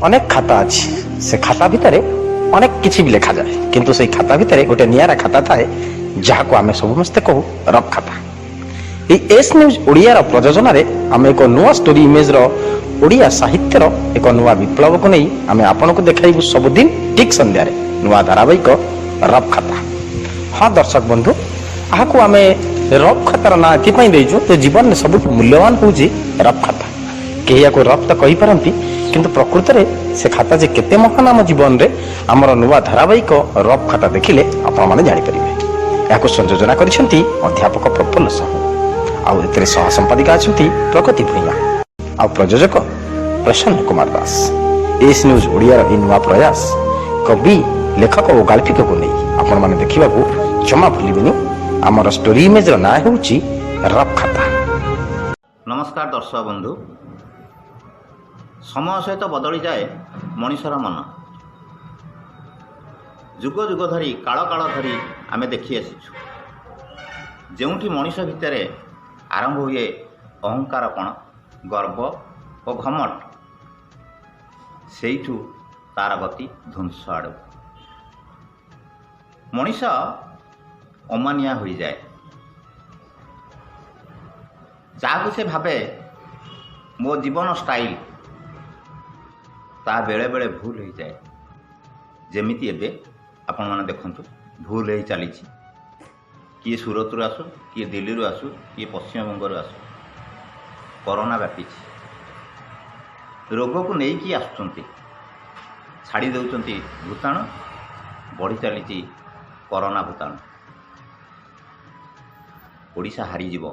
अनेक खाता अच्छी से खाता भितर अनेक किसी भी लिखा जाए किंतु से खाता भितर गोटे नियारा खाता थाए जहाँ को आम समस्ते कहू रफ खाता। एस न्यूज ओडिया प्रयोजन आम एक नुआ स्टोरी इमेज ओडिया साहित्यर एक नुआ विप्लव को नहीं आम आपन को देखाइबू सबुदिन ठीक संध्या नुआ धारावाहिक रफ खाता। हाँ दर्शक बंधु आह आम रफ खातार ना एपाई तो जीवन में सब मूल्यवान हूँ रफ खाता। कहीं या रफ तो कही पारती किंतु प्रकृत में से खाता जे केते महान आम जीवन में आमर नुआ धारावाहिक रफ खाता देखिले आपण माने जानि परिबे। याको संयोजना करिसेंती अध्यापक प्रफुल्ल साहू आउ एतरे सह संपादिका अछंती प्रगति भुइया आउ प्रयोजक प्रसन्न कुमार दास। एस न्यूज ओडिया इ नुआ प्रयास कवि लेखक और गाल्पिक को नहीं आपण माने देखिबा को जमा भूलिबेनी। आमर स्टोरी इमेज ना होउची रफ खाता। नमस्कार दर्शक बंधु, समय सहित बदली जाए मनीषर मन। जुग जुग धरी काल काल धरी आमे देखी आसीचु जेउठी मनीष भितर आरंभ हुए अहंकारपण गर्व और घमट सेठू तार गति ध्वंस आड़ मनीष अमानिया हो जाए। जहाँ से भावे मो जीवन स्टाइल ता बेले बेले भूल हो जाए। जेमिति एबे आपण माने देखंतु भूल हो चली किए सूरत रु आसु किए दिल्ली रु आसु किए पश्चिम बंग आसु कोरोना व्यापी रोग को नहीं कि आसुचंती छाड़ी दउचंती भूताणु बढ़ी चली कोरोना भूताणु ओडिशा हारी जीव।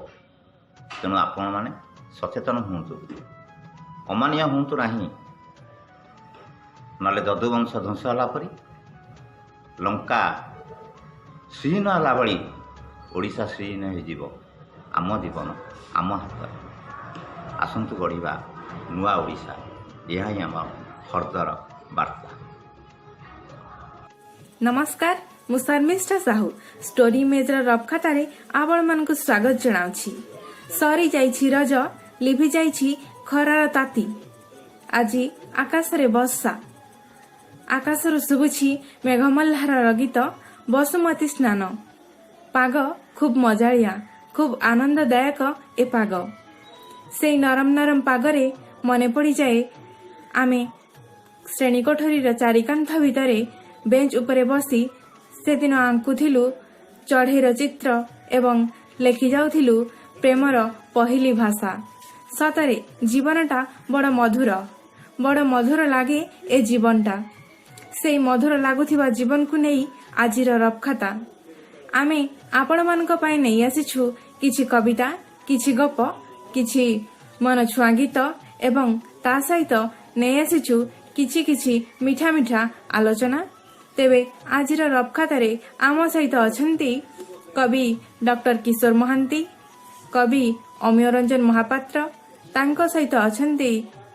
तेणु आपण माने सचेतन हुंतु अमानिया हुंतु नाही नले जदुवंश ध्वंस होला परी लंका श्रीहीन होला भली ओडिशा श्रीहीन हो जीव। आम जीवन आम हाथ आसंतु गढ़िबा नुआ ओडिशा यह ही आम हरदर वार्ता। नमस्कार मु शर्मिष्ठा साहू स्टोरी इमेजर रफ खातारे आपण मानकु स्वागत जणाउछि। सरी जाइछि रज लिभि जाइछि खरार ताती आजि आकाशरे वर्षा आकाशर शुभुछि मेघमल्हार गीत बसुमती स्नान पाग खूब मजालिया खूब आनंददायक ए पाग से नरम नरम पागरे मने पड़ी जाए आमे श्रेणी कोठरीर चारिकांथ भितरे बेंच उपरे बसी से दिन आंकुथिलु चढ़ेर चित्र एवं लेखि जाउथिलु प्रेमर पहिली भाषा। सतरे जीवनटा बड़ मधुर लागे ए जीवनटा। से मधुर लागुथिबा जीवन को नहीं आजिर रफ खाता आमे आपण मानक पाई नहीं आसीछु किछि कविता किछि गप किछि मन छुआ गीत एवं ता सहित नहीं आसीछु किछि किछि मिठा मिठा आलोचना। तेबे आजिर रफ खातारे आम सहित अछंती कवि डॉक्टर किशोर महांती कवि अमिय रंजन महापात्र तांको सहित अछंती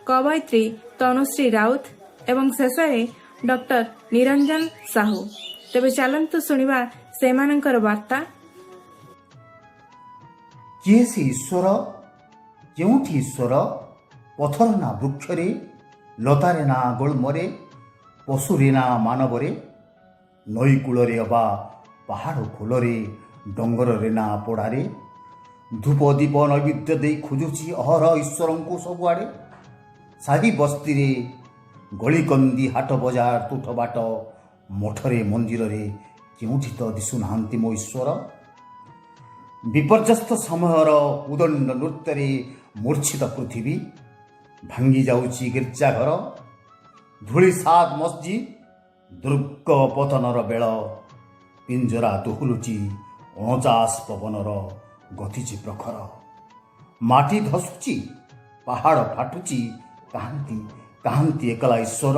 कवयित्री तनुश्री राउत एवं शेषे डॉक्टर निरंजन साहू। तेबे चलंतु सुनिबा सेमानंकर वार्ता। किए से ईश्वर केउठी ईश्वर पथर ना वृक्षरे लतारे ना गोलमरे पशुरे ना मानवरे नई कूलरे अबा पहाड़ खोलरे डंगरे ना पड़ारे धूप दीप नैवेद्य दे खोजुची अहर ईश्वर को सबुआड़े साही बस्ती रे गलिकंदी हाट बजार तुठ बाट मठरे मंदिर रे केउठी तो दिशु नाहांती मो ईश्वर विपर्यस्त समयर उदंड नृत्य रे मूर्छित पृथ्वी भांगी जाउची गिर्जाघर धूली सात मस्जिद दुर्ग पतनर बेल पिंजरा दोहुलुची 49 पवनर गतिची प्रखर माटी धसुची पहाड़ फाटुची कहांती कहांती एकला ईश्वर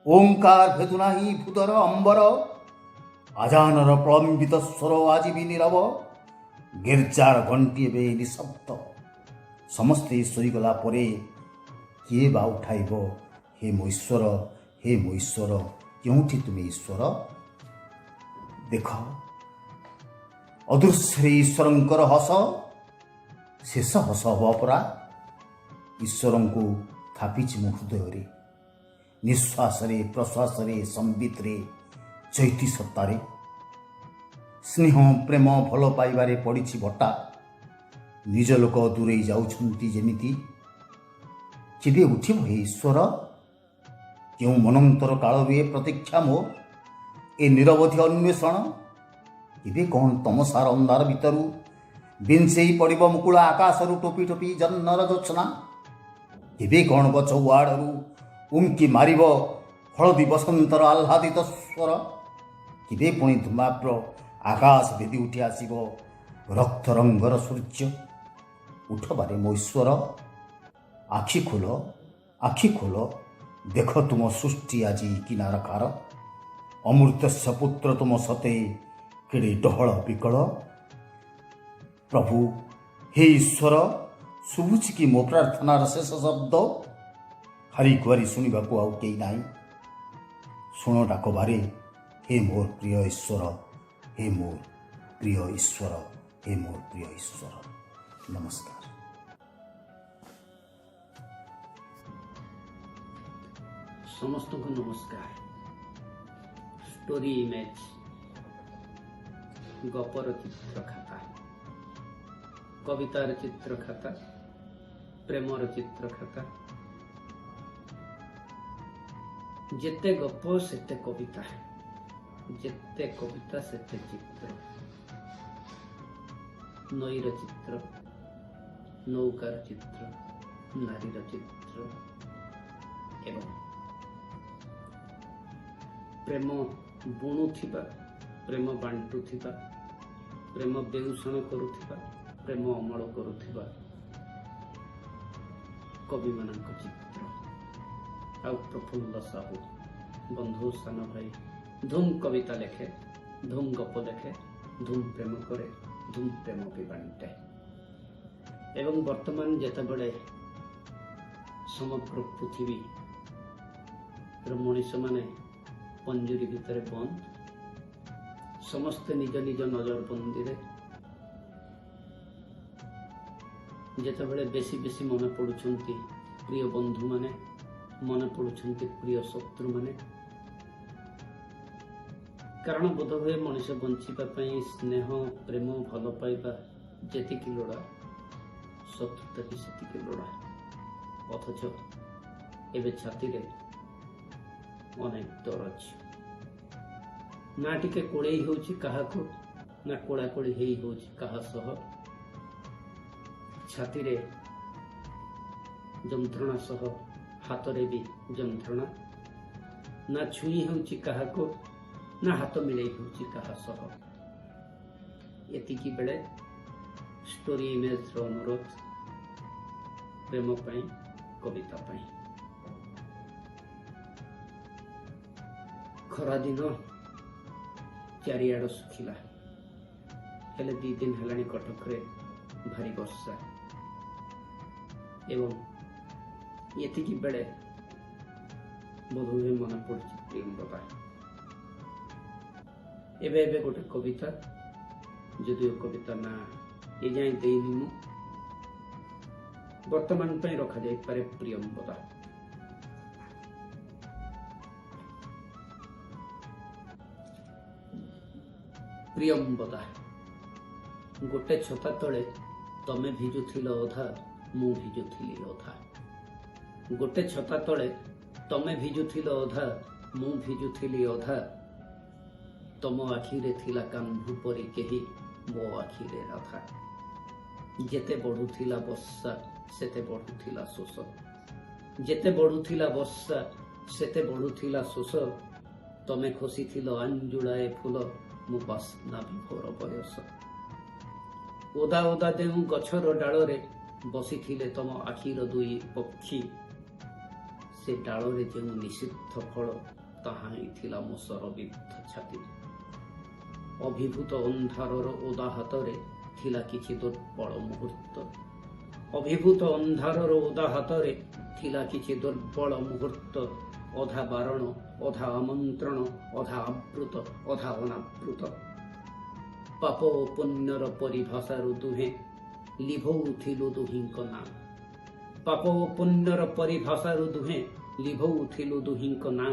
ओंकार भेदुनाही भूदर अंबर आजानर प्रलंबित स्वर आज भी नीरव गिर्जार घंटी एबे निशब्द समस्ते शोईगला परे किए बा उठाइब हे मो ईश्वर क्योंठी तुम ईश्वर देख अदृश्य ईश्वरंकर हस शेष हस हब परा ईश्वर को थापिछि मो हृदय ନିଶ୍ୱାସରେ ପ୍ରଶ୍ୱାସରେ ସମ୍ବିତରେ ଚୈତି ସତ୍ତାରେ ସ୍ନେହ ପ୍ରେମ ଭଲ ପାଇବାରେ ପଡ଼ିଛି ଭଟ୍ଟା। ନିଜ ଲୋକ ଦୂରେଇ ଯାଉଛନ୍ତି ଯେମିତି। କେବେ ଉଠିବ ହେ ଈଶ୍ୱର? କେଉଁ ମନନ୍ତର କାଳରୁ ଏ ପ୍ରତୀକ୍ଷା ମୋ, ଏ ନିରବଧି ଅନ୍ୱେଷଣ? କେବେ କ'ଣ ତମସାର ଅନ୍ଧାର ଭିତରୁ ବିଞ୍ଚେଇ ପଡ଼ିବ ମୁକୁଳ ଆକାଶରୁ ଟୋପି ଟୋପି ଜହ୍ନର ଜ୍ୟୋତ୍ସ୍ନା? କେବେ କ'ଣ ଗଛ ଉଆଡ଼ରୁ ଉଙ୍କି ମାରିବ ହଳଦୀ ବସନ୍ତର ଆହ୍ଲାଦିତ ସ୍ୱର? କେବେ ପୁଣି ଧୂମାପ୍ର ଆକାଶ ଭେଦି ଉଠି ଆସିବ ରକ୍ତ ରଙ୍ଗର ସୂର୍ଯ୍ୟ? ଉଠବାରେ ମୋ ଈଶ୍ୱର, ଆଖି ଖୋଲ, ଆଖି ଖୋଲ, ଦେଖ ତୁମ ସୃଷ୍ଟି ଆଜି କିନାରକାର। ଅମୃତସ୍ୟ ପୁତ୍ର ତୁମ ସତେ କେଡ଼େ ଡହଳ ବିକଳ। ପ୍ରଭୁ ହେ ଈଶ୍ୱର, ଶୁଭୁଛି କି ମୋ ପ୍ରାର୍ଥନାର ଶେଷ ଶବ୍ଦ? ହାରି ଗୁହାରି ଶୁଣିବାକୁ ଆଉ କେହି ନାହିଁ। ଶୁଣ ଡାକବାରେ ହେ ମୋର ପ୍ରିୟ ଈଶ୍ୱର, ହେ ମୋର ପ୍ରିୟ ଈଶ୍ୱର, ହେ ମୋର ପ୍ରିୟ ଈଶ୍ୱର। ନମସ୍କାର। ସମସ୍ତଙ୍କୁ ନମସ୍କାର। ଷ୍ଟୋରି ଇମେଜ ଗପର ଚିତ୍ର ଖାତା, କବିତାର ଚିତ୍ର ଖାତା, ପ୍ରେମର ଚିତ୍ର ଖାତା। ଯେତେ ଗପ ସେତେ କବିତା, ଯେତେ କବିତା ସେତେ ଚିତ୍ର। ନଈର ଚିତ୍ର, ନୌକାର ଚିତ୍ର, ନାରୀର ଚିତ୍ର ଏବଂ ପ୍ରେମ ବୁଣୁଥିବା, ପ୍ରେମ ବାଣ୍ଟୁଥିବା, ପ୍ରେମ ବେଉଷଣ କରୁଥିବା, ପ୍ରେମ ଅମଳ କରୁଥିବା କବିମାନଙ୍କ ଚିତ୍ର। ଆଉ ପ୍ରଫୁଲ୍ଲ ସାହୁ ବନ୍ଧୁ ସାନ ଭାଇ ଧୁମ୍ କବିତା ଲେଖେ, ଧୁମ୍ ଗପ ଲେଖେ, ଧୁମ୍ ପ୍ରେମ କରେ, ଧୁମ୍ ପ୍ରେମ ବି ବାଣ୍ଟେ। ଏବଂ ବର୍ତ୍ତମାନ ଯେତେବେଳେ ସମଗ୍ର ପୃଥିବୀର ମଣିଷମାନେ ପଞ୍ଜୁରୀ ଭିତରେ ବନ୍ଦ, ସମସ୍ତେ ନିଜ ନିଜ ନଜରବନ୍ଦୀରେ, ଯେତେବେଳେ ବେଶୀ ବେଶୀ ମନେ ପଡ଼ୁଛନ୍ତି ପ୍ରିୟ ବନ୍ଧୁମାନେ, ମନେ ପଡ଼ୁଛନ୍ତି ପ୍ରିୟ ଶତ୍ରୁମାନେ। କାରଣ ବୋଧହୁଏ ମଣିଷ ବଞ୍ଚିବା ପାଇଁ ସ୍ନେହ, ପ୍ରେମ, ଭଲ ପାଇବା ଯେତିକି ଲୋଡ଼ା, ଶତ୍ରୁତା ବି ସେତିକି ଲୋଡ଼ା। ଅଥଚ ଏବେ ଛାତିରେ ଅନେକ ଦରଜ। ନା ଟିକେ କୋଳେଇ ହେଉଛି କାହାକୁ, ନା କୋଳାକୋଳି ହେଇ ହେଉଛି କାହା ସହ। ଛାତିରେ ଯନ୍ତ୍ରଣା ସହ ହାତରେ ବି ଯନ୍ତ୍ରଣା। ନା ଛୁଇଁ ହେଉଛି କାହାକୁ, ନା ହାତ ମିଳେଇ ହେଉଛି କାହା ସହ। ଏତିକି ବେଳେ ଷ୍ଟୋରି ଇମେଜର ଅନୁରୋଧ, ପ୍ରେମ ପାଇଁ, କବିତା ପାଇଁ। ଖରାଦିନ, ଚାରିଆଡ଼ ଶୁଖିଲା, ହେଲେ 2 ଦିନ ହେଲାଣି କଟକରେ ଭାରି ବର୍ଷା। ଏବଂ ଏତିକି ବେଳେ ବୋଧହୁଏ ମନେ ପଡ଼ୁଛି ପ୍ରିୟମ୍ବଦା। ଏବେ ଏବେ ଗୋଟେ କବିତା, ଯଦିଓ କବିତା ନା ଏଯାଏଁ ଦେଇନି ମୁଁ, ବର୍ତ୍ତମାନ ପାଇଁ ରଖାଯାଇପାରେ ପ୍ରିୟମ୍ବଦା। ପ୍ରିୟମ୍ବଦା। ଗୋଟେ ଛତା ତଳେ ତମେ ଭିଜୁଥିଲ ଅଧା, ମୁଁ ଭିଜୁଥିଲି ଅଧା। ଗୋଟେ ଛତା ତଳେ ତମେ ଭିଜୁଥିଲ ଅଧା, ମୁଁ ଭିଜୁଥିଲି ଅଧା। ତମ ଆଖିରେ ଥିଲା କାହ୍ନୁ ପରି କେହି, ମୋ ଆଖିରେ ରାଧା। ଯେତେ ବଢୁଥିଲା ବର୍ଷା ସେତେ ବଢୁଥିଲା ଶୋଷ, ଯେତେ ବଢୁଥିଲା ବର୍ଷା ସେତେ ବଢୁଥିଲା ଶୋଷ। ତମେ ଖୋସିଥିଲ ଆଞ୍ଜୁଳାଏ ଫୁଲ, ମୁଁ ବାସ୍ନା ବିଭୋର ବୟସ। ଓଦା ଓଦା ଦେଉଁ ଗଛର ଡାଳରେ ବସିଥିଲେ ତମ ଆଖିର 2 ପକ୍ଷୀ। ସେ ଡାଳରେ ଯେଉଁ ନିଷିଦ୍ଧ ଫଳ, ତାହା ହିଁ ଥିଲା ମୋ ଶରବିଦ୍ଧ ଛାତି। ଅଭିଭୂତ ଅନ୍ଧାରର ଓଦା ହାତରେ ଥିଲା କିଛି ଦୁର୍ବଳ ମୁହୂର୍ତ୍ତ। ଅଭିଭୂତ ଅନ୍ଧାରର ଓଦା ହାତରେ ଥିଲା କିଛି ଦୁର୍ବଳ ମୁହୂର୍ତ୍ତ। ଅଧା ବାରଣ, ଅଧା ଆମନ୍ତ୍ରଣ, ଅଧା ଆବୃତ, ଅଧା ଅନାବୃତ। ପାପ ଓ ପୁଣ୍ୟର ପରିଭାଷାରୁ ଦୁହେଁ ଲିଭଉଥିଲୁ ଦୁହିଁଙ୍କ ନାଁ। ପାପ ଓ ପୁଣ୍ୟର ପରିଭାଷାରୁ ଦୁହେଁ लिभौथिलु दुहिंक ना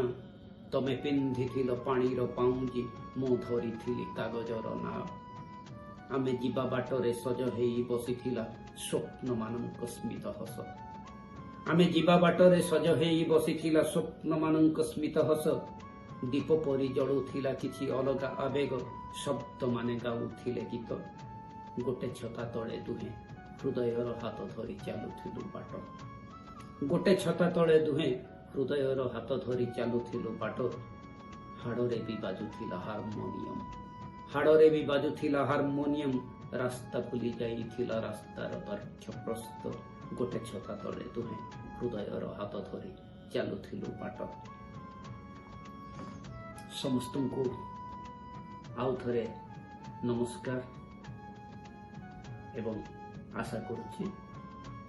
तमे पिंधिथिल पाणीर पाउंजी मु धरिथिली कागजर नाव आमे जीवा बाटरे सज हेई बसिथिला स्वप्न मानक स्मित हस आमे जीवा बाटरे सज हेई बसिथिला स्वप्न मानक स्मित हस दीप परी जलुथिला किछि अलगा आवेग शब्द माने गाउथिले गीत गोटे छता तले दुहे हृदयर हाथ धरी चालुथिलु बाट गोटे छता तले दुहे हृदयर हाथ धरी चालुथिलु बाट हाड़े भी बाजुथिला हारमोनियम रास्ता भूली जाइथिला रास्तार दर्क्ष प्रस्त गोटे छता तले दुहे हृदयर हाथ धरी चालुथिलु बाट समस्त को आउ थरे नमस्कार एवं आशा करुछि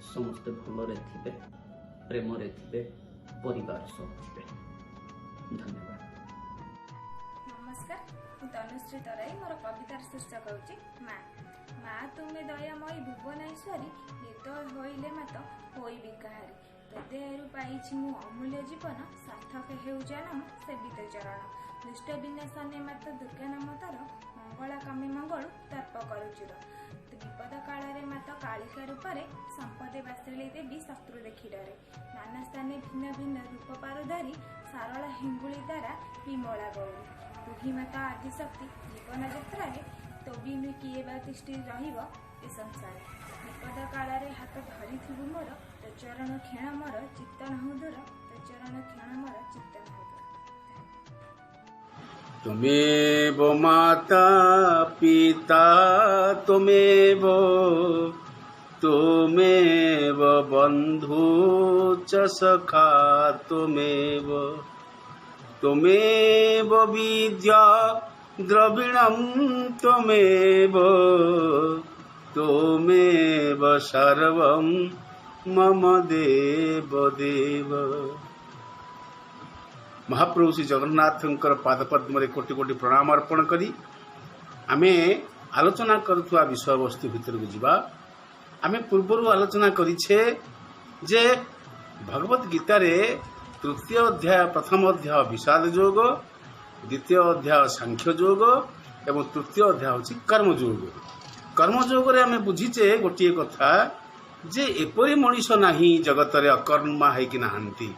समस्त भलरे थिबे प्रेमरे थिबे परिवार सब थिबे धन्यवाद। नमस्कार मु तनुश्री तराई मोर कवितार शीर्षक होची माँ माँ तुमे दयामयी भुवनेश्वरी निर्दय होइले मात होइबी काहारी तदेहरु पाइछि मु अमूल्य जीवन सार्थक हेउ जनम सेवित चरण दुष्ट विनाशने मात दुर्गा नाम तर मंगला कामी मंगलु तर्प करुचुर विपद काଳରେ ମାତ କାଳିକା ରୂପରେ ସମ୍ପଦେ ବାସିଳି ଦେବୀ ଶତ୍ରୁ ଦେଖି ଡରେ ନାନା ସ୍ଥାନେ ଭିନ୍ନ ଭିନ୍ନ ରୂପ ପାରୁଧାରୀ ସାରଳା ହିଙ୍ଗୁଳି ଦ୍ୱାରା ବିମଳା ଗୌରୀ ତୁହି ମାତା ଆଦିଶକ୍ତି ଜୀବନ ଯାତ୍ରାରେ ତୋବି କିଏ ବା ତିଷ୍ଠି ରହିବ ଏ ସଂସାରେ ବିପଦ କାଳରେ ହାତ ଧରିଥିବୁ ମୋର ତୋ ଚରଣ କ୍ଷଣ ମୋର ଚିତ୍ତ ନହୁ ଦୂର ତୋ ଚରଣ କ୍ଷଣ ମୋର ଚିତ୍ତ ନହୁ ଦୂର। तुमेव माता पिता तुमेव बंधु च सखा तुमेव विद्या द्रविणं तुमेव सर्वं मम देव देव। महाप्रभु श्री जगन्नाथंकर पादपद्म कोटि कोटि प्रणाम अर्पण करी आमे आलोचना करुवा विषय वस्तु भितर को जीवा आमे पूर्वर आलोचना करिछे जे भगवत गीता रे तृतीय अध्याय प्रथम अध्याय विषाद योग द्वितीय अध्याय सांख्य योग एवं तृतीय अध्याय होची कर्म योग रे आमे बुझीचे गोटिए कथा जे एपरि मनीष नाही जगत रे अकर्मा है कि नाहंती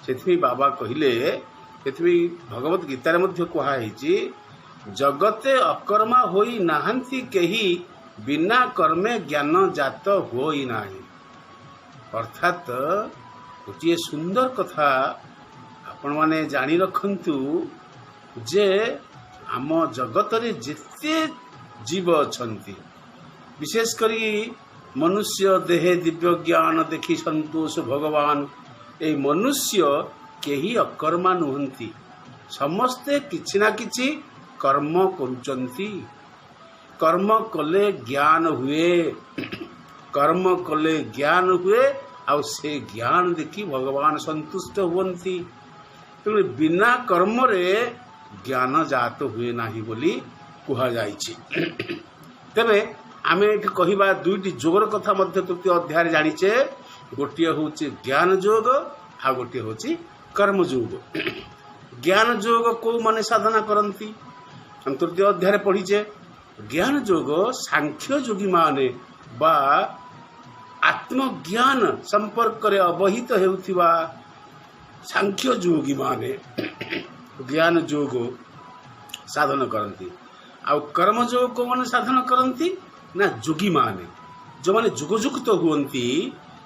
सेथि बाबा कहिले एथि भगवत गीता मध्य कहुई जगते अकर्मा होई नाहंती केही बिना कर्मे ज्ञान जात होई नाही अर्थात गोटे सुंदर कथा आपण माने जानी रखंतु जे आम जगत रे जेते जीव अछंती विशेष करी मनुष्य देहे दिव्य ज्ञान देखी संतोष भगवान ए मनुष्य केही अकर्मा नुहंती समस्ते किछि ना किछि कर्म करुचंती कर्म कले ज्ञान हुए आ से ज्ञान देखी भगवान संतुष्ट हुवंती तेणु बिना कर्म रे ज्ञान जात हुए नाही बोली कुहा जाइछि। तेबे आमे एठी कहिबा दुईटी जोगर कथा मध्य तृतीय अध्याय जानिचे गोटिए होची ज्ञान योग आ गोटिए होची कर्म योग। ज्ञान योग को माने साधना करंती हम तृतीय अध्याय पढ़ीचे ज्ञान योग सांख्य योगी माने बा आत्मज्ञान संपर्क रे अवहित हेउथिबा सांख्य योगी माने ज्ञान योग साधन करंती आ कर्म योग को माने साधन करंती ना योगी माने जो माने युगयुक्त हुवंती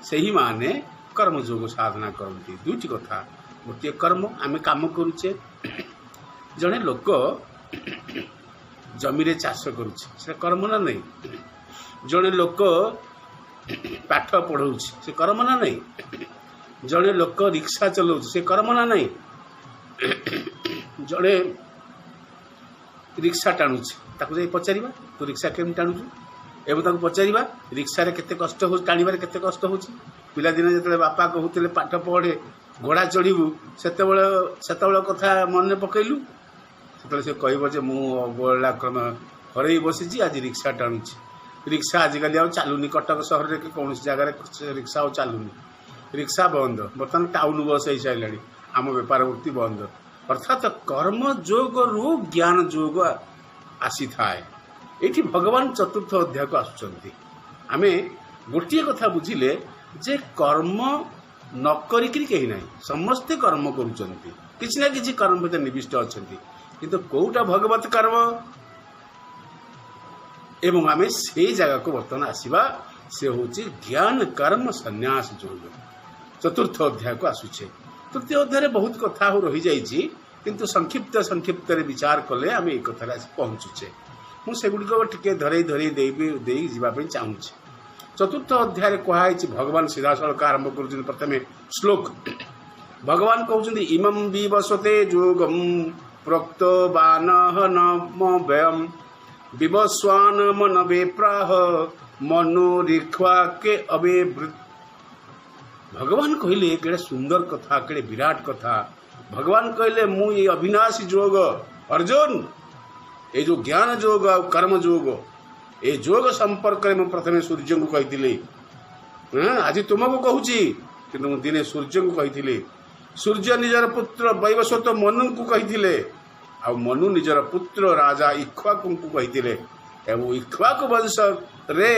सही माने कर्म योग साधना करंती। दुईटी कथा गोटे कर्म आमे काम करूचे जने लोक जमी रे चाष करूचे से कर्म ना नहीं जने लोक पाठ पढ़ाउचे से कर्म ना नहीं जने लोक रिक्शा चलाउचे से कर्म ना नहीं जने रिक्शा टाणुचे ताको जाई पचारिबा तो रिक्शा केम टाणुछु एवं ताको पचारिबा रिक्शा रे केते कष्ट हो टाणीबारे केते कष्ट होची पिला दिन जतले बापा कहउतले पाठ पढ़े घोड़ा चढ़ू सेतबेले कथा मन पकईलु से कहब जे मु अवहेला क्रम हरई बसी आज रिक्शा टाणुची रिक्शा आजिकल आ चलुनी कटक सहर में कौन जगार रिक्शा चलुनी रिक्शा बंद, बर्तमान टाउन बस हो सारे आम बेपार वृत्ति बंद। अर्थात कर्म जोग रु ज्ञान जोग आसी थाए। ये भगवान चतुर्थ अध्याय को आसुचंती। आमे गोटे कथा बुझिले जे कर्म न करिकरी कहीं नहीं, समस्ते कर्म करुचंती, किसी ना किसी कर्म भीतर निविष्ट अछंती, किंतु कोउटा भगवत कर्म एवं आमे से जगह को बर्तमान आसीबा से होची ज्ञान कर्म संन्यास योग चतुर्थ अध्याय को आसुचे। तृतीय अध्याय बहुत कथा हो रही जाइछि, किंतु संक्षिप्त रे विचार कले आमे एक कथा आसी पहुंचुचे। मु सेगुडी को टिके धरई देई जीवा पे चाहूछि। चतुर्थ अध्याय कहाई भगवान सीधासलख आरंभ कर प्रथमे श्लोक। भगवान कहते इमं विवस्वते योगम प्रोक्त बानः नम व्ययम विवस्वान मन वेप्राह मनोरिख्वा के अवेवृत। भगवान कहले केड़े सुंदर कथा, केड़े विराट कथा। भगवान कहले मु ये अविनाशी योग अर्जुन, ये जो ज्ञान योग और कर्म योग, ए योग संपर्क में प्रथमे सूर्य को कही आज तुमको कहूँ कि दिने सूर्य को कही। सूर्य निजर पुत्र वैवस्वत मनु को कही, आ मनु निजर पुत्र राजा इक्ष्वाकु को कही। एवं इक्ष्वाकु वंश रे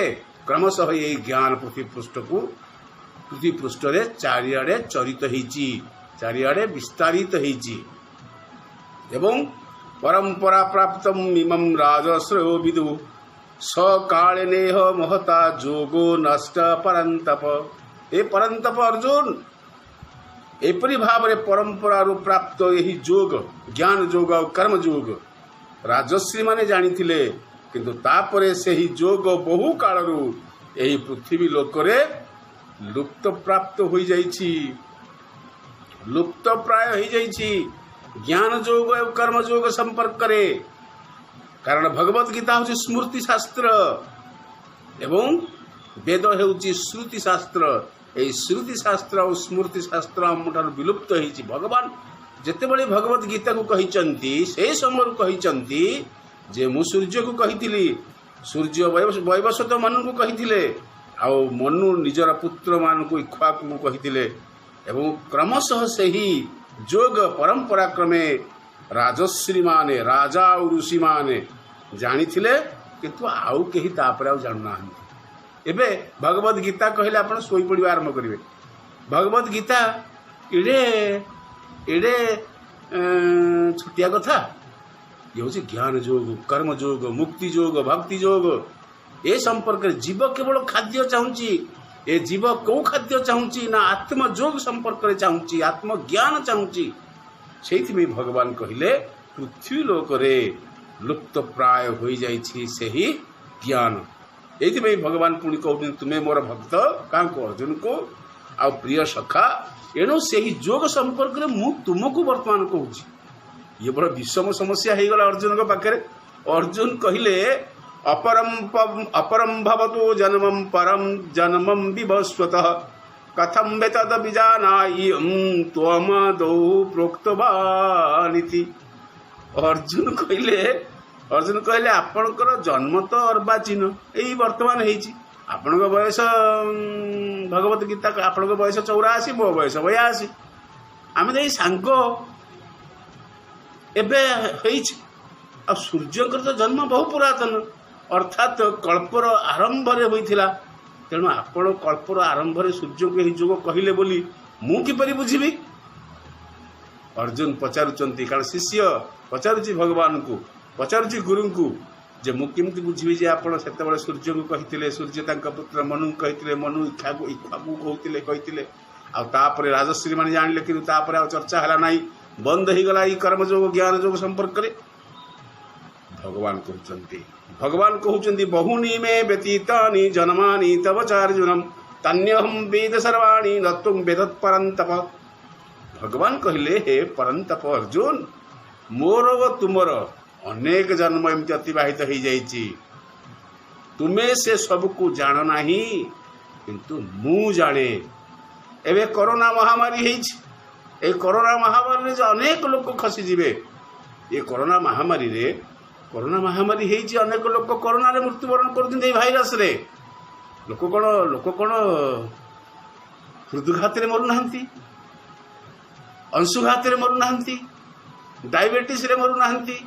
क्रमशः ये ज्ञान पृथ्वी पृष्ठ रे चारिआडे चरित होइछि, चारिआडे विस्तारित होइछि। एवं परंपरा प्राप्तम इमं राजश्रेयो विदु सकाले नेह महता जोगो नष्ट परंतप। ए परंतप अर्जुन, एपरी भाव रे परंपरा रु प्राप्त यही जोग ज्ञान जोग और कर्म जोग राजश्री माने जानिथिले, किंतु तापरे सेही जोग बहु काल रु यही पृथ्वी लोक रे लुप्त प्राप्त हो जाइछि, लुप्त प्राय हो जाइछि ज्ञान जोग और कर्म जोग संपर्क करे। कारण भगवत गीता हूँ स्मृति शास्त्र एवं वेद हेउची श्रुति शास्त्र। यही श्रुति शास्त्र और स्मृति शास्त्र आमठार विलुप्त होइछि। भगवान जेतेबेले भगवत गीता को कहिचंती से समय कहिचंती जे मु सूर्य को कहिथिली, सूर्य वैवस्वत मनु को कहिथिले, आ मनु निजर पुत्र मान को इक्ष्वाकु को कहिथिले। एवं क्रमशः सही जोग परंपरा क्रमे राजश्री माने राजा और ऋषि माने जानी थिले, किंतु आउ केही तापर आउ जानु नाहंती। एबे भगवत गीता कहले आपण सोई पड़िबा आरंभ करिवे। भगवत गीता एडे एडे छुटिया कथा। ये होची ज्ञान जोग, कर्म जोग, मुक्ति जोग, भक्ति जोग। ए संपर्क जीव केवल खाद्य चाहूची, ए जीव कौ खाद्य चाहूची ना आत्म जोग संपर्क चाहूची, आत्म ज्ञान चाहूची। से भगवान कहले पृथ्वी लोक रे लुप्त प्राय हो जाइछि सेही ज्ञान। ये भगवान पुणी कहते तुम्हें मोर भक्त क्या अर्जुन को आ प्रिय सखा, एणु से जोग संपर्क में मु तुमको वर्तमान कहूँ। ये बड़ विषम समस्या हो गला अर्जुन को पाखे। अर्जुन कहले अपरम भवतु जन्मम परम जन्मम विभस्वतः कथम वेतद विजानायि त्वम दौ प्रोक्तवानिति। अर्जुन कहले आपणकर जन्म तो अर्वाचीन यही वर्तमान होइछि। आपण बयस भगवत गीता आपण बयस 84, मो बयस 82। आम तो सांग एबे होइछि। आ सूर्यकर तो जन्म बहु पुरातन, अर्थात कल्पर आरंभ रे होइथिला। तेणु आपण कल्पर आरंभ रे सूर्य को जोग कहले बोली मु किपरि बुझिबी। अर्जुन पचारुचंती, कारण शिष्य पचारुची भगवान को, पचारुची गुरु को जे मु केमती बुझिबी जे आपण सेतेबेले सूर्य को कहिथिले, सूर्य तांका पुत्र मनु कहिथिले, मनु इक्ष्वाकु कहिथिले आ तापरे राजश्री माने जानिले, किंतु तापरे आ चर्चा हला नाही, बंद ही गला ई कर्म जोग ज्ञान जोग संपर्क रे। भगवान कहउचंती बहुनी मे व्यतीतानि जन्मानि तव चार्जुनम तन्यहम वेद सर्वाणि न तुम वेदत परंतप। भगवान कहले हे परंतप अर्जुन, मोर व तुमर अनेक जन्म एमती अतिबाहित हो जाइछि, तुम्हें से सबको जान नाही, किंतु मु जाने। एवं कोरोना महामारी होइछि, ए कोरोना महामारी रे अनेक लोक खसी जिवे। ये कोरोना महामारी होइछि, अनेक लोक कोरोना रे मृत्युवरण करछिन। ए भाइरस रे लोक कोन ହୃଦଘାତରେ ମରୁନାହାନ୍ତି, ଅଂଶୁଘାତରେ ମରୁନାହାନ୍ତି, ଡାଇବେଟିସରେ ମରୁନାହାନ୍ତି,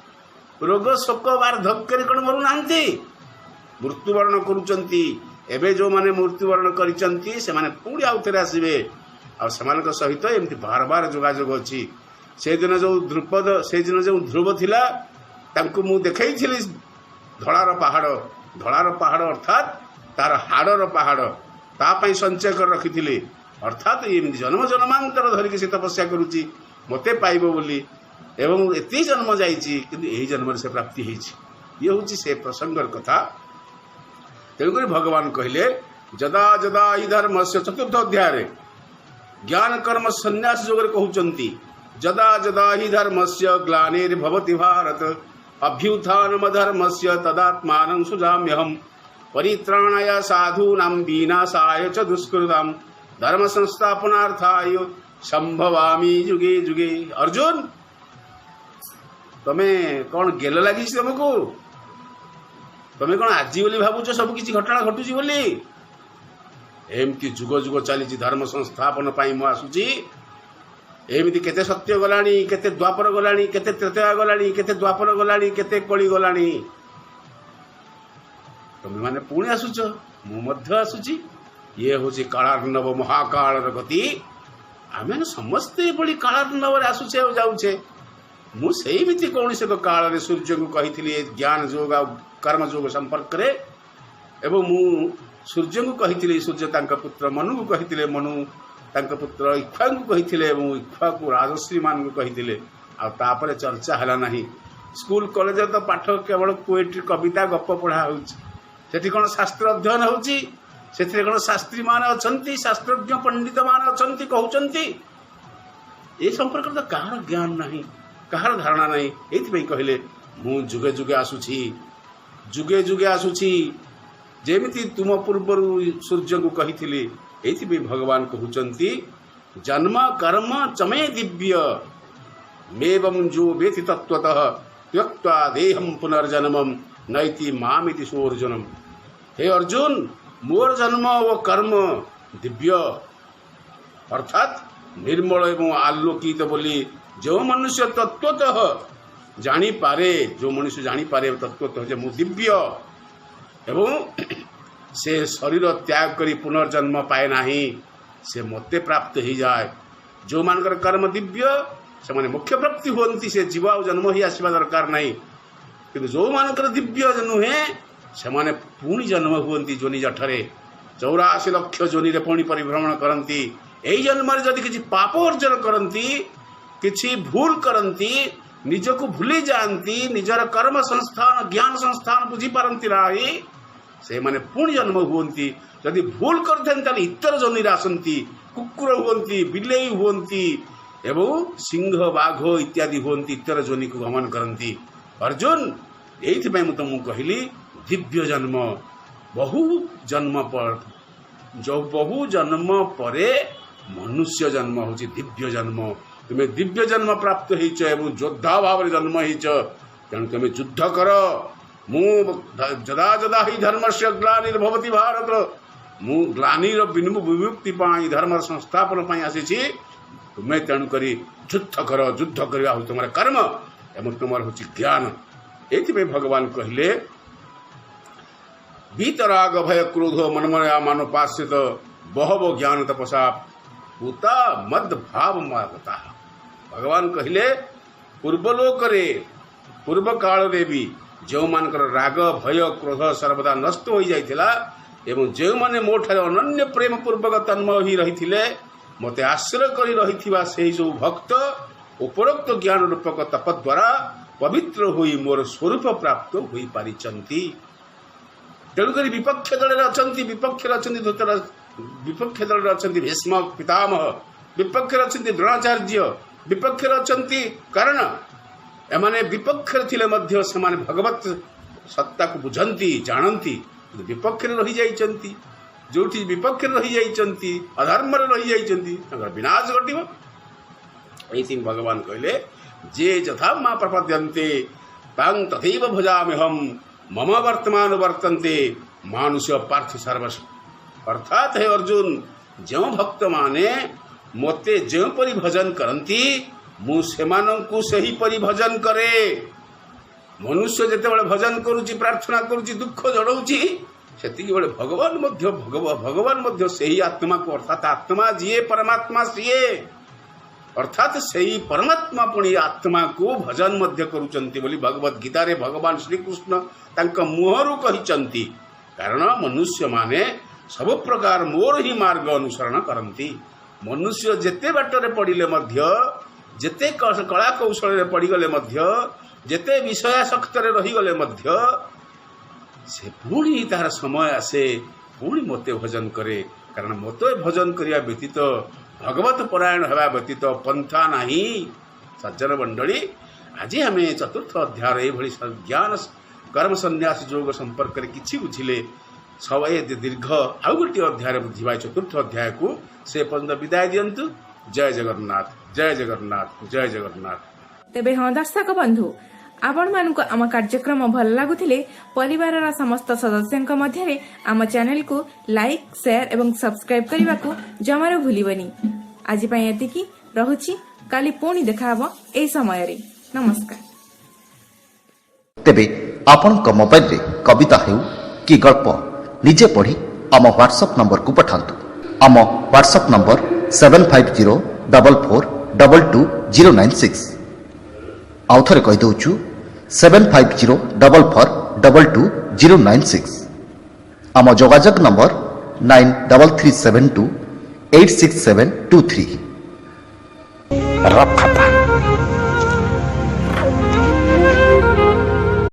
ରୋଗ ଶୋକ ବାର୍ଦ୍ଧକ୍ୟରେ କ'ଣ ମରୁନାହାନ୍ତି? ମୃତ୍ୟୁବରଣ କରୁଛନ୍ତି। ଏବେ ଯେଉଁମାନେ ମୃତ୍ୟୁବରଣ କରିଛନ୍ତି ସେମାନେ ପୁଣି ଆଉ ଥରେ ଆସିବେ, ଆଉ ସେମାନଙ୍କ ସହିତ ଏମିତି ବାର ବାର ଯୋଗାଯୋଗ ଅଛି। ସେଦିନ ଯେଉଁ ଧ୍ରୁବ ଥିଲା ତାଙ୍କୁ ମୁଁ ଦେଖେଇଥିଲି ଧଳାର ପାହାଡ଼ ଅର୍ଥାତ୍ ତାର ହାଡ଼ର ପାହାଡ଼, ତା ପାଇଁ ସଞ୍ଚୟ କରି ରଖିଥିଲି। ଅର୍ଥାତ୍ ଏମିତି ଜନ୍ମ ଜନ୍ମାନ୍ତର ଧରିକି ସେ ତପସ୍ୟା କରୁଛି ମୋତେ ପାଇବ ବୋଲି, ଏବଂ ଏତେ ଜନ୍ମ ଯାଇଛି କିନ୍ତୁ ଏହି ଜନ୍ମରେ ସେ ପ୍ରାପ୍ତି ହେଇଛି। ଇଏ ହେଉଛି ସେ ପ୍ରସଙ୍ଗର କଥା। ତେଣୁକରି ଭଗବାନ କହିଲେ ଯଦା ଯଦା ଇ ଧର୍ମସ୍ୟ, ଚତୁର୍ଥ ଅଧ୍ୟାୟରେ ଜ୍ଞାନ କର୍ମ ସନ୍ନ୍ୟାସ ଯୋଗରେ କହୁଛନ୍ତି ଯଦା ଯଦା ହି ଧର୍ମସ୍ୟ ଗ୍ଲାନିର୍ଭବତି ଭାରତ ଅଭ୍ୟୁତ୍ଥାନମଧର୍ମସ୍ୟ ତଦାତ୍ମାनं ସୁଜାମ୍ୟହମ୍ ପରିତ୍ରାଣାୟ ସାଧୂନାଂ ବିନାଶାୟ च ଦୁଷ୍କୃତାଂ ଧର୍ମ ସଂସ୍ଥାପନାर्थाय ସମ୍ଭବାମି ଯୁଗେ ଯୁଗେ। ଅର୍ଜୁନ, ତମେ କ'ଣ ଗେଲ ଲାଗିଛି ତମକୁ? ତମେ କ'ଣ ଆଜି ବୋଲି ଭାବୁଛ ସବୁ କିଛି ଘଟଣା ଘଟୁଛି ବୋଲି? ଏମିତି ଯୁଗ ଯୁଗ ଚାଲିଛି ଧର୍ମ ସଂସ୍ଥାପନ ପାଇଁ ମୁଁ ଆସୁଛି। ଏମିତି କେତେ ସତ୍ୟ ଗଲାଣି, କେତେ ଦ୍ୱାପର ଗଲାଣି, କେତେ ତ୍ରେତୟା ଗଲାଣି, କେତେ ଦ୍ୱାପର ଗଲାଣି, କେତେ କଳି ଗଲାଣି। ତମେମାନେ ପୁଣି ଆସୁଛ, ମୁଁ ମଧ୍ୟ ଆସୁଛି। ଇଏ ହେଉଛି କାଳାର୍ଣ୍ଣବ ମହାକାଳର ଗତି। ଆମେ ସମସ୍ତେ ଏଭଳି କାଳାର୍ଣ୍ଣବରେ ଆସୁଛେ ଆଉ ଯାଉଛେ। ମୁଁ ସେଇମିତି କୌଣସି ଏକ କାଳରେ ସୂର୍ଯ୍ୟଙ୍କୁ କହିଥିଲି ଜ୍ଞାନ ଯୋଗ ଆଉ କର୍ମ ଯୋଗ ସମ୍ପର୍କରେ, ଏବଂ ମୁଁ ସୂର୍ଯ୍ୟଙ୍କୁ କହିଥିଲି, ସୂର୍ଯ୍ୟ ତାଙ୍କ ପୁତ୍ର ମନୁକୁ କହିଥିଲେ, ମନୁ ତାଙ୍କ ପୁତ୍ର ଇକ୍ଷ୍ୱାଙ୍କୁ କହିଥିଲେ, ଏବଂ ଇକ୍ଷ୍ୱାକୁ ରାଜଶ୍ରୀମାନଙ୍କୁ କହିଥିଲେ। ଆଉ ତାପରେ ଚର୍ଚ୍ଚା ହେଲା ନାହିଁ। ସ୍କୁଲ କଲେଜରେ ତ ପାଠ କେବଳ ପୋଏଟ୍ରି, କବିତା, ଗପ ପଢ଼ା ହେଉଛି। ସେଠି କ'ଣ ଶାସ୍ତ୍ର ଅଧ୍ୟୟନ ହେଉଛି? ସେଥିରେ କ'ଣ ଶାସ୍ତ୍ରୀମାନେ ଅଛନ୍ତି, ଶାସ୍ତ୍ରଜ୍ଞ ପଣ୍ଡିତମାନେ ଅଛନ୍ତି କହୁଛନ୍ତି? ଏ ସମ୍ପର୍କରେ ତ କାହାର ଜ୍ଞାନ ନାହିଁ, କାହାର ଧାରଣା ନାହିଁ। ଏଇଥିପାଇଁ କହିଲେ ମୁଁ ଯୁଗେ ଯୁଗେ ଆସୁଛି, ଯୁଗେ ଯୁଗେ ଆସୁଛି, ଯେମିତି ତୁମ ପୂର୍ବରୁ ସୂର୍ଯ୍ୟଙ୍କୁ କହିଥିଲି। ଏଇଥିପାଇଁ ଭଗବାନ କହୁଛନ୍ତି ଜନ୍ମ କର୍ମ ଚମେ ଦିବ୍ୟ ମେବଂ ଯୋ ବେତି ତତ୍ତ୍ୱତଃ ତ୍ୟକ୍ତ୍ୱା ଦେହଂ ପୁନର୍ଜନ୍ମଂ ନୈତି ମାମିତି ସୋର୍ଜୁନମ୍। ହେ ଅର୍ଜୁନ, ମୋର ଜନ୍ମ ଓ କର୍ମ ଦିବ୍ୟ ଅର୍ଥାତ୍ ନିର୍ମଳ ଏବଂ ଆଲୋକିତ ବୋଲି ଯେଉଁ ମନୁଷ୍ୟ ତତ୍ତ୍ୱତଃ ଜାଣିପାରେ, ଯେଉଁ ମନୁଷ୍ୟ ଜାଣିପାରେ ତତ୍ତ୍ୱତଃ ଯେ ମୁଁ ଦିବ୍ୟ, ଏବଂ ସେ ଶରୀର ତ୍ୟାଗ କରି ପୁନର୍ଜନ୍ମ ପାଏ ନାହିଁ, ସେ ମୋତେ ପ୍ରାପ୍ତ ହେଇଯାଏ। ଯେଉଁମାନଙ୍କର କର୍ମ ଦିବ୍ୟ ସେମାନେ ମୁଖ୍ୟ ପ୍ରାପ୍ତି ହୁଅନ୍ତି, ସେ ଜୀବ ଆଉ ଜନ୍ମ ହିଁ ଆସିବା ଦରକାର ନାହିଁ। କିନ୍ତୁ ଯେଉଁମାନଙ୍କର ଦିବ୍ୟ ନୁହେଁ ସେମାନେ ପୁଣି ଜନ୍ମ ହୁଅନ୍ତି ଯୋନି ଜଠରେ, 84 ଲକ୍ଷ ଯୋନିରେ ପୁଣି ପରିଭ୍ରମଣ କରନ୍ତି। ଏହି ଜନ୍ମରେ ଯଦି କିଛି ପାପ ଅର୍ଜନ କରନ୍ତି, କିଛି ଭୁଲ କରନ୍ତି, ନିଜକୁ ଭୁଲି ଯାଆନ୍ତି, ନିଜର କର୍ମ ସଂସ୍ଥାନ ଜ୍ଞାନ ସଂସ୍ଥାନ ବୁଝିପାରନ୍ତି ନାହିଁ, ସେମାନେ ପୁଣି ଜନ୍ମ ହୁଅନ୍ତି। ଯଦି ଭୁଲ କରିଥାନ୍ତି ତାହେଲେ ଇତର ଜନ୍ମରେ ଆସନ୍ତି, କୁକୁର ହୁଅନ୍ତି, ବିଲେଇ ହୁଅନ୍ତି, ଏବଂ ସିଂହ ବାଘ ଇତ୍ୟାଦି ହୁଅନ୍ତି, ଇତର ଜନ୍ମକୁ ଗମନ କରନ୍ତି। ଅର୍ଜୁନ, ଏଇଥିପାଇଁ ମୁଁ ତମକୁ କହିଲି ଦିବ୍ୟ ଜନ୍ମ। ବହୁ ଜନ୍ମ ପରେ ମନୁଷ୍ୟ ଜନ୍ମ ହେଉଛି ଦିବ୍ୟ ଜନ୍ମ। ତୁମେ ଦିବ୍ୟ ଜନ୍ମ ପ୍ରାପ୍ତ ହେଇଛ ଏବଂ ଯୋଦ୍ଧା ଭାବରେ ଜନ୍ମ ହେଇଛ, ତେଣୁ ତୁମେ ଯୁଦ୍ଧ କର। ମୁଁ ଯଦା ଯଦା ହି ଧର୍ମସ୍ୟ ଗ୍ଲାନିର୍ଭବତି ଭାରତ, ମୁଁ ଗ୍ଲାନିର ବିମୁକ୍ତି ପାଇଁ, ଧର୍ମର ସଂସ୍ଥାପନ ପାଇଁ ଆସିଛି। ତୁମେ ତେଣୁକରି ଯୁଦ୍ଧ କର। ଯୁଦ୍ଧ କରିବା ହେଉଛି ତୁମର କର୍ମ ଏବଂ ତୁମର ହେଉଛି ଜ୍ଞାନ। ଏଇଥିପାଇଁ ଭଗବାନ କହିଲେ ବିତରାଗ ଭୟ କ୍ରୋଧ ମନମୟା ମାନୁପାଶ୍ରିତ ବହବ ଜ୍ଞାନ ତପସା ପୂତା ମଦ ଭାବ ମାଗତା। ଭଗବାନ କହିଲେ ପୂର୍ବଲୋକରେ ପୂର୍ବ କାଳରେ ବି ଯେଉଁମାନଙ୍କର ରାଗ ଭୟ କ୍ରୋଧ ସର୍ବଦା ନଷ୍ଟ ହୋଇଯାଇଥିଲା ଏବଂ ଯେଉଁମାନେ ମୋ ଠାରେ ଅନନ୍ୟ ପ୍ରେମ ପୂର୍ବକ ତନ୍ମୟ ହୋଇ ରହିଥିଲେ, ମୋତେ ଆଶ୍ରୟ କରି ରହିଥିବା ସେହି ସବୁ ଭକ୍ତ ଉପରୋକ୍ତ ଜ୍ଞାନ ରୂପକ ତପ ଦ୍ୱାରା ପବିତ୍ର ହୋଇ ମୋର ସ୍ୱରୂପ ପ୍ରାପ୍ତ ହୋଇପାରିଛନ୍ତି। ତେଣୁକରି ବିପକ୍ଷ ଦଳରେ ଅଛନ୍ତି, ବିପକ୍ଷରେ ଅଛନ୍ତି ଧୃତରାଷ୍ଟ୍ର, ବିପକ୍ଷ ଦଳରେ ଅଛନ୍ତି ଭୀଷ୍ମ ପିତାମହ, ବିପକ୍ଷରେ ଅଛନ୍ତି ଦ୍ରୋଣାଚାର୍ଯ୍ୟ, ବିପକ୍ଷରେ ଅଛନ୍ତି କର୍ଣ୍ଣ। ଏମାନେ ବିପକ୍ଷରେ ଥିଲେ ମଧ୍ୟ ସେମାନେ ଭଗବତ ସତ୍ତାକୁ ବୁଝନ୍ତି, ଜାଣନ୍ତି, କିନ୍ତୁ ବିପକ୍ଷରେ ରହିଯାଇଛନ୍ତି। ଯେଉଁଠି ବିପକ୍ଷରେ ରହିଯାଇଛନ୍ତି, ଅଧର୍ମରେ ରହିଯାଇଛନ୍ତି, ତାଙ୍କର ବିନାଶ ଘଟିବ। ଏଇଥିପାଇଁ ଭଗବାନ କହିଲେ ଯେ ଯଥା ମା ପ୍ରପଦ୍ୟନ୍ତେ ତାଂ ତଥୈବ ଭଜାମ୍ୟହମ୍ ମମ ବର୍ତ୍ତମାନ ବର୍ତ୍ତନ୍ତେ ମାନୁଷ ପାର୍ଥ ସର୍ବସ୍ୱ। ଅର୍ଥାତ୍ ହେ ଅର୍ଜୁନ, जो भक्त माने मते जोपरी भजन करती मु सेमानंकु सही परि भजन करे। मनुष्य जेतेबेले भजन करुची प्रार्थना करुची दुख जड़ौची सेतिकी बेले भगवान मध्य सही आत्मा को अर्थात आत्मा जीए परमात्मा सीए अर्थात सही परमात्मा पुणी आत्मा को भजन मध्य करुचंती बोली भगवत गीता रे भगवान श्री कृष्ण तांका मुहरु कहिचंती। कारण मनुष्य माने सब प्रकार मोर ही मार्ग अनुसरण करती। मनुष्य जेते बाटरे पड़िले मध्य जेते कला कौशल रे पड़ीगले मध्य जेते विषयासक्त रे रहीगले मध्य से पुणी तार समय आसे पुणी मते भजन करे। कारण मते भजन करिया व्यतीत भगवत परायण हवा व्यतीत पंथा नाही। सज्जन मंडली आज आम चतुर्थ अध्याय ये ज्ञान कर्म संन्यास योग संपर्क में किसी बुझिले सब दीर्घ आउ गोटे अध्याय बुझा चतुर्थ अध्याय को से पर्यंत विदाय दियंतु। जय जगन्नाथ जय जगन्नाथ जय जगन्नाथ। तेबे हाँ दर्शक बंधु आपण मानक आम कार्यक्रम भल लगुथिले परिवारर समस्त सदस्यंक मध्यरे आम चैनल को लाइक शेयर एवं सब्सक्राइब करने को जमार भूलिबनी। आज पई एतिकी रहुची काली पुणी देखा हबो ए समय रे। नमस्कार। तेबे आपनक मोबाइल रे कविता हेउ कि गल्प निजे पढ़ी आम व्हाट्सएप नंबर को पठांतु। आम व्हाट्सएप नंबर 7504422096। आउ थरे कहि दउछु 7504422096। आम जोगाजोग नंबर 9337286723। रफ खाता